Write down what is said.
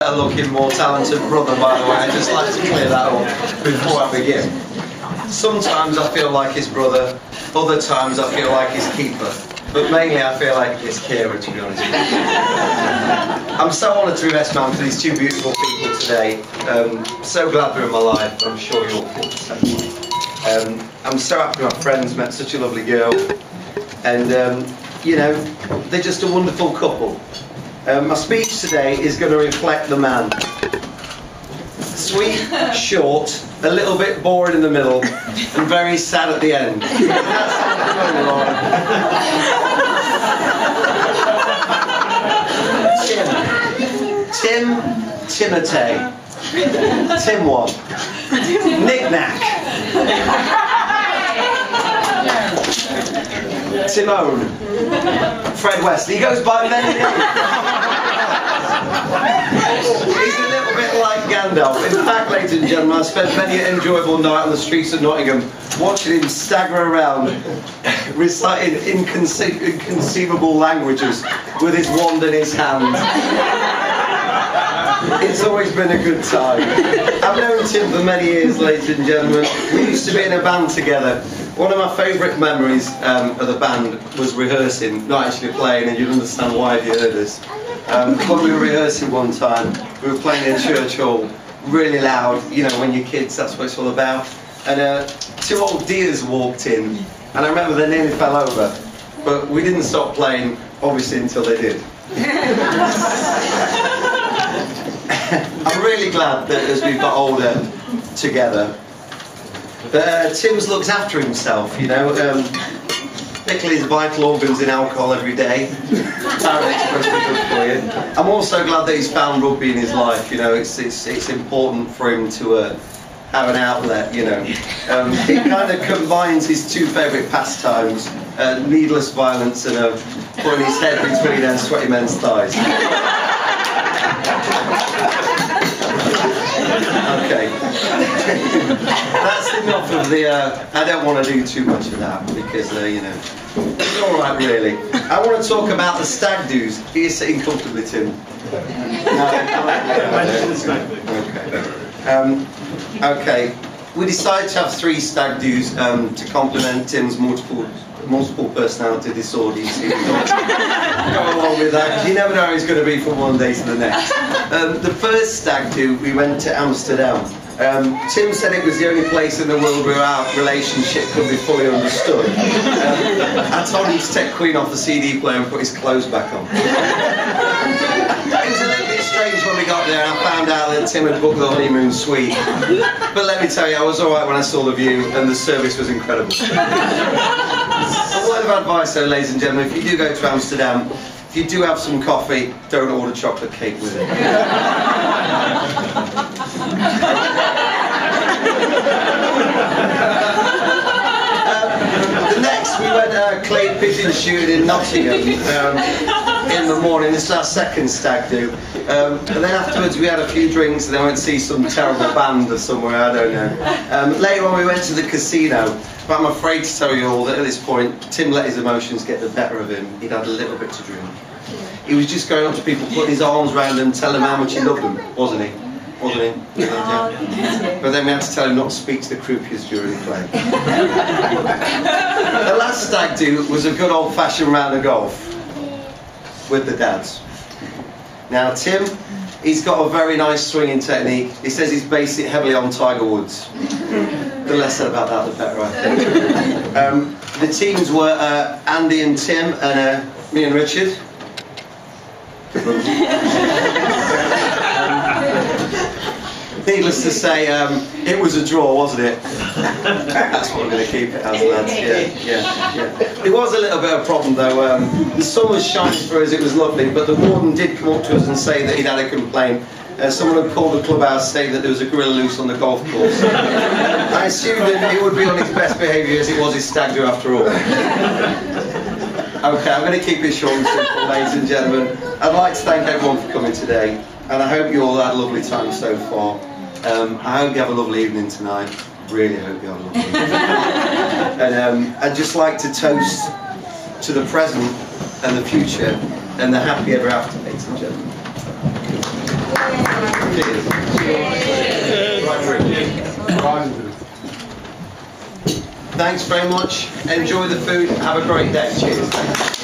Looking more talented brother, by the way. I'd just like to clear that up before I begin. Sometimes I feel like his brother, other times I feel like his keeper, but mainly I feel like his carer, to be honest with you. I'm so honoured to be best man for these two beautiful people today. So glad they're in my life. I'm sure you'll feel the same. I'm so happy my friends met such a lovely girl, and you know, they're just a wonderful couple. My speech today is going to reflect the man. Sweet, short, a little bit boring in the middle, and very sad at the end. Timotei. Tim one. Knick-knack. Timon. Fred West. He goes by many names. He's a little bit like Gandalf. In fact, ladies and gentlemen, I spent many an enjoyable night on the streets of Nottingham watching him stagger around, reciting inconceivable languages with his wand in his hand. It's always been a good time. I've known Tim for many years, ladies and gentlemen. We used to be in a band together. One of my favourite memories of the band was rehearsing, not actually playing, and you'd understand why if you heard us. When we were rehearsing one time, we were playing in a church hall, really loud, you know, when you're kids, that's what it's all about. And two old dears walked in, and I remember they nearly fell over, but we didn't stop playing, obviously, until they did. I'm really glad that as we've got older together, Tim's looks after himself, you know, particularly his vital organs in alcohol every day. Apparently it's supposed to be good for you. I'm also glad that he's found rugby in his life, you know, it's important for him to have an outlet, you know. He kind of combines his two favourite pastimes, needless violence and putting his head between sweaty men's thighs. Okay. That's enough of the, I don't want to do too much of that because, you know, it's alright really. I want to talk about the stag do's. Are you sitting comfortably, Tim? Okay. We decided to have 3 stag do's to complement Tim's multiple personality disorder. So go along with that, because you never know how he's going to be from one day to the next. The first stag do, we went to Amsterdam. Tim said it was the only place in the world where our relationship could be fully understood. I told him to take Queen off the CD player and put his clothes back on. It was a little bit strange when we got there and I found out that Tim had booked the honeymoon suite. But let me tell you, I was alright when I saw the view and the service was incredible. A word of advice though, ladies and gentlemen, if you do go to Amsterdam, if you do have some coffee, don't order chocolate cake with it. Next we went clay pigeon shooting in Nottingham in the morning. This is our second stag do. And then afterwards we had a few drinks and then went to see some terrible band or somewhere, I don't know. Later on we went to the casino, but I'm afraid to tell you all that at this point Tim let his emotions get the better of him. He'd had a little bit to drink. He was just going up to people, putting his arms around them, telling them how much he loved them, wasn't he? Wasn't he? Yeah. But then we had to tell him not to speak to the croupiers during the play. The last stag do was a good old-fashioned round of golf with the dads. Now Tim, he's got a very nice swinging technique. He says he's based it heavily on Tiger Woods. The less said about that, the better, I think. The teams were Andy and Tim and me and Richard. Needless to say, it was a draw, wasn't it? That's what we're going to keep it as, lads. Yeah. It was a little bit of a problem though. The sun was shining for us, it was lovely, but the warden did come up to us and say that he'd had a complaint. Someone had called the clubhouse saying that there was a gorilla loose on the golf course. I assumed that he would be on his best behaviour as it was his stag do after all. Okay, I'm going to keep it short and simple, ladies and gentlemen. I'd like to thank everyone for coming today, and I hope you all had a lovely time so far. I hope you have a lovely evening tonight. Really hope you have a lovely evening. And I'd just like to toast to the present and the future and the happy ever after, ladies and gentlemen. Thanks very much. Enjoy the food. Have a great day. Cheers.